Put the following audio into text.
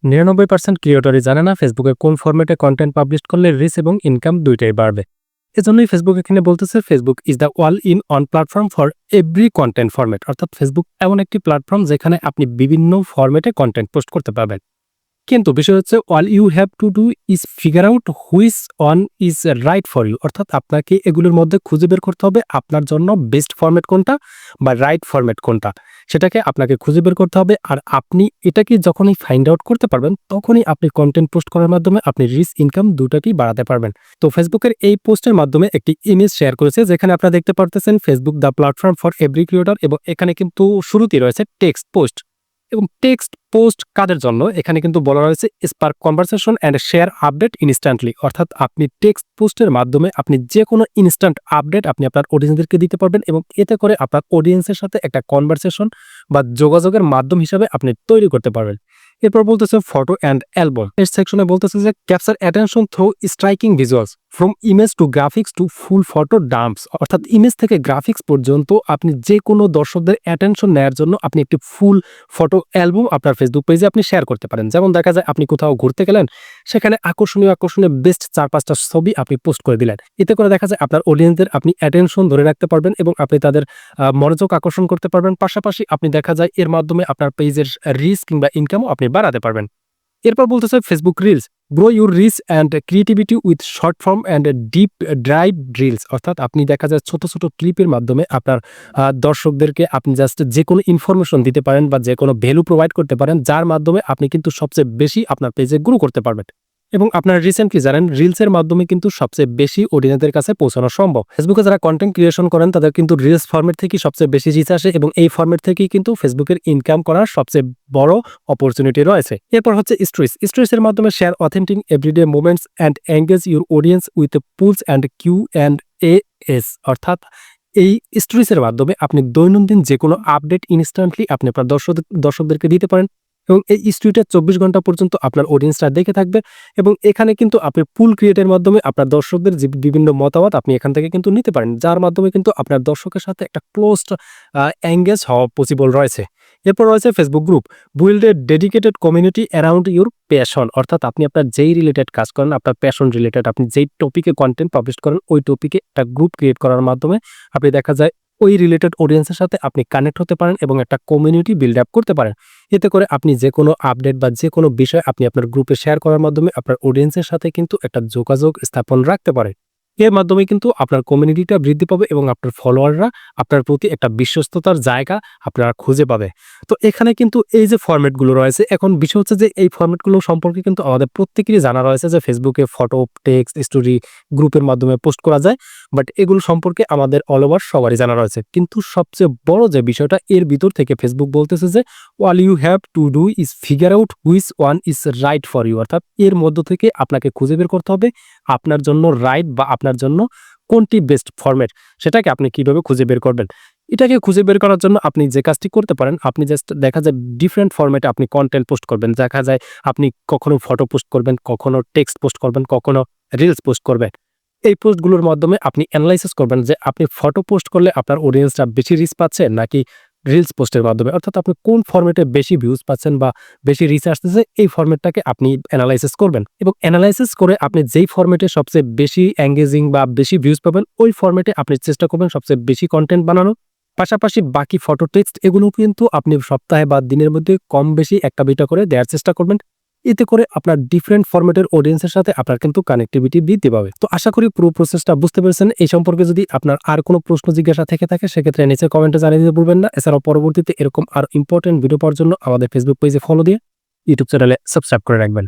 99% ক্রিয়েটরই জানে না ফেসবুকে কোন ফরম্যাটে কন্টেন্ট পাবলিশ করলে রিচ এবং ইনকাম দুইটাই বাড়বে। এজন্যই ফেসবুক এখানে বলতেছে Facebook is the all in on platform for every content format. অর্থাৎ ফেসবুক এমন একটি প্ল্যাটফর্ম যেখানে আপনি বিভিন্ন ফরম্যাটে কন্টেন্ট পোস্ট করতে পারবেন। কিন্তু বিষয় হচ্ছে all you have to do is figure out which one is right for you. অর্থাৎ আপনাকে এগুলোর মধ্যে খুঁজে বের করতে হবে আপনার জন্য বেস্ট ফরম্যাট কোনটা বা রাইট ফরম্যাট কোনটা, সেটাকে আপনাকে খুঁজে বের করতে হবে। আর আপনি এটাকে যখনই ফাইন্ড আউট করতে পারবেন তখনই আপনি কন্টেন্ট পোস্ট করার মাধ্যমে আপনি রিচ ইনকাম দুটাকেই বাড়াতে পারবেন। তো ফেসবুকের এই পোস্টের মাধ্যমে একটি ইমেজ শেয়ার করেছে যেখানে আপনারা দেখতে পারতেছেন Facebook the platform for every creator, এবং এখানে কিন্তু শুরুতেই রয়েছে টেক্সট পোস্ট। এবং টেক্সট পোস্ট কাদের জন্য এখানে কিন্তু বলা রয়েছে spark conversation and share update instantly. অর্থাৎ আপনি টেক্সট পোস্টের মাধ্যমে আপনি যে কোনো ইনস্ট্যান্ট আপডেট আপনি আপনার অডিয়েন্সদেরকে দিতে পারবেন, এবং এতে করে আপনার অডিয়েন্সের সাথে একটা কনভারসেশন বা যোগাযোগের মাধ্যম হিসাবে আপনি তৈরি করতে পারবেন। এরপর বলতেছে ফটো অ্যান্ড অ্যালবাম। এর সেকশনে বলতেছে যে capture attention through striking visuals from image to graphics to full photo dumps. অর্থাৎ ইমেজ থেকে গ্রাফিক্স পর্যন্ত আপনি যে কোনো দর্শকদের অ্যাটেনশন নেওয়ার জন্য আপনি একটি ফুল ফটো অ্যালবাম আপনার ফেসবুক পেজে আপনি শেয়ার করতে পারেন। যেমন দেখা যায় আপনি কোথাও ঘুরতে গেলেন, সেখানে আকর্ষণীয় বেস্ট 4-5টা ছবি আপনি পোস্ট করে দিলেন। এতে করে দেখা যায় আপনার অডিয়েন্সদের আপনি অ্যাটেনশন ধরে রাখতে পারবেন এবং আপনি তাদের মনোযোগ আকর্ষণ করতে পারবেন। পাশাপাশি আপনি দেখা যায় এর মাধ্যমে আপনার পেজের রিচ কিংবা ইনকামও আপনি বাড়াতে পারবেন। এরপর বলতেছে Facebook reels grow your rich and creativity with short form and deep drive reels. অর্থাৎ আপনি দেখা যায় ছোট ছোট ক্লিপের মাধ্যমে আপনার দর্শকদেরকে আপনি জাস্ট যে কোনো ইনফরমেশন দিতে পারেন বা যে কোনো ভ্যালু প্রোভাইড করতে পারেন, যার মাধ্যমে আপনি কিন্তু সবচেয়ে বেশি আপনার পেজে গ্রো করতে পারবেন। এবং আপনারা রিসেন্টলি জানেন রিলসের মাধ্যমে কিন্তু সবচেয়ে বেশি অডিয়েন্সদের কাছে পৌঁছানো সম্ভব। ফেসবুকে যারা কন্টেন্ট ক্রিয়েশন করেন তাদের কিন্তু রিলস ফরম্যাট থেকেই সবচেয়ে বেশি রিচ আসে, এবং এই ফরম্যাট থেকেই কিন্তু ফেসবুকের ইনকাম করার সবচেয়ে বড় অপরচুনিটি রয়েছে। এরপর হচ্ছে স্টোরিজ। স্টোরিজের মাধ্যমে share authentic everyday moments and engage your audience with polls and Q and As. অর্থাৎ এই স্টোরিজের মাধ্যমে আপনি দৈনন্দিন যে কোনো আপডেট ইনস্ট্যান্টলি আপনি আপনার দর্শকদেরকে দিতে পারেন, এবং এই স্টোরিটা 24 ঘন্টা পর্যন্ত আপনার অডিয়েন্সরা দেখে থাকবে। এবং এখানে কিন্তু আপনি পুল ক্রিয়েটের মাধ্যমে আপনার দর্শকদের যে বিভিন্ন মতামত আপনি এখান থেকে কিন্তু নিতে পারেন, যার মাধ্যমে কিন্তু আপনার দর্শকের সাথে একটা ক্লোজড এঙ্গেজ হওয়া পসিবল রয়েছে। এরপর রয়েছে Facebook group build a dedicated community around your passion. অর্থাৎ আপনি আপনার যেই রিলেটেড কাজ করেন, আপনার প্যাশন রিলেটেড, আপনি যেই টপিকে কন্টেন্ট পাবলিশ করেন ওই টপিকে একটা গ্রুপ ক্রিয়েট করার মাধ্যমে আপনি দেখা যায় ওই রিলেটেড অডিয়েন্সের সাথে আপনি কানেক্ট হতে পারেন এবং একটা কমিউনিটি বিল্ড আপ করতে পারেন। এতে করে আপনি যে কোনো আপডেট বা যে কোনো বিষয় আপনি আপনার গ্রুপে শেয়ার করার মাধ্যমে আপনার অডিয়েন্সের সাথে কিন্তু একটা যোগাযোগ স্থাপন রাখতে পারেন। এর মাধ্যমে কিন্তু আপনার কমিউনিটিটা বৃদ্ধি পাবে এবং আপনার ফলোয়াররা আপনার প্রতি একটা বিশ্বস্ততার জায়গা আপনারা খুঁজে পাবে। তো এখানে কিন্তু এই যে ফরম্যাটগুলো রয়েছে, এখন বিষয় হচ্ছে যে এই ফরম্যাটগুলো সম্পর্কে কিন্তু আমাদের প্রত্যেকেরই জানা রয়েছে যে ফেসবুকে ফটো, টেক্সট, স্টোরি গ্রুপের মাধ্যমে পোস্ট করা যায়, বাট এগুলো সম্পর্কে আমাদের অল ওভার সবারই জানা রয়েছে। কিন্তু সবচেয়ে বড় যে বিষয়টা এর ভিতর থেকে ফেসবুক বলতেছে যে all you have to do is figure out which one is right for you. অর্থাৎ এর মধ্য থেকে আপনাকে খুঁজে বের করতে হবে আপনার জন্য রাইট বা আপনার জন্য কোনটি বেস্ট ফরম্যাট, সেটাকে আপনি কিভাবে খুঁজে বের করবেন। এটাকে খুঁজে বের করার জন্য আপনি যে কাজটি করতে পারেন, আপনি জাস্ট দেখা যায় ডিফারেন্ট ফরম্যাটে আপনি কন্টেন্ট পোস্ট করবেন। দেখা যায় আপনি কখনো ফটো পোস্ট করবেন, কখনো টেক্সট পোস্ট করবেন, কখনো রিলস পোস্ট করবেন। এই পোস্টগুলোর মাধ্যমে আপনি অ্যানালাইসিস করবেন যে আপনি ফটো পোস্ট করলে আপনার অডিয়েন্সরা বেশি রিচ পাচ্ছে নাকি রিলস পোস্টের মাধ্যমে। অর্থাৎ আপনি কোন ফরম্যাটে বেশি ভিউজ পাচ্ছেন বা বেশি রিচ আসতেছে, এই ফরম্যাটটাকে আপনি অ্যানালাইসিস করবেন, এবং অ্যানালাইসিস করে আপনি যেই ফরম্যাটে সবচেয়ে বেশি এঙ্গেজিং বা বেশি ভিউজ পাবেন ওই ফরম্যাটে আপনি চেষ্টা করবেন সবচেয়ে বেশি কন্টেন্ট বানানো। পাশাপাশি বাকি ফটো, টেক্সট এগুলো কিন্তু আপনি সপ্তাহে বা দিনের মধ্যে কম বেশি একটা দুইটা করে দেওয়ার চেষ্টা করবেন। এতে করে আপনার ডিফারেন্ট ফরম্যাটের অডিয়েন্সের সাথে আপনার কিন্তু কানেক্টিভিটি বৃদ্ধি পাবে। তো আশা করি পুরো প্রসেসটা বুঝতে পেরেছেন। এই সম্পর্কে যদি আপনার আর কোনো প্রশ্ন জিজ্ঞাসা থেকে থাকে সেক্ষেত্রে নিচে কমেন্টে জানিয়ে দিতে ভুলবেন না। এছাড়াও পরবর্তীতে এরকম আর ইম্পর্টেন্ট ভিডিও পাওয়ার জন্য আমাদের ফেসবুক পেজে ফলো দিয়ে ইউটিউব চ্যানেলে সাবস্ক্রাইব করে রাখবেন।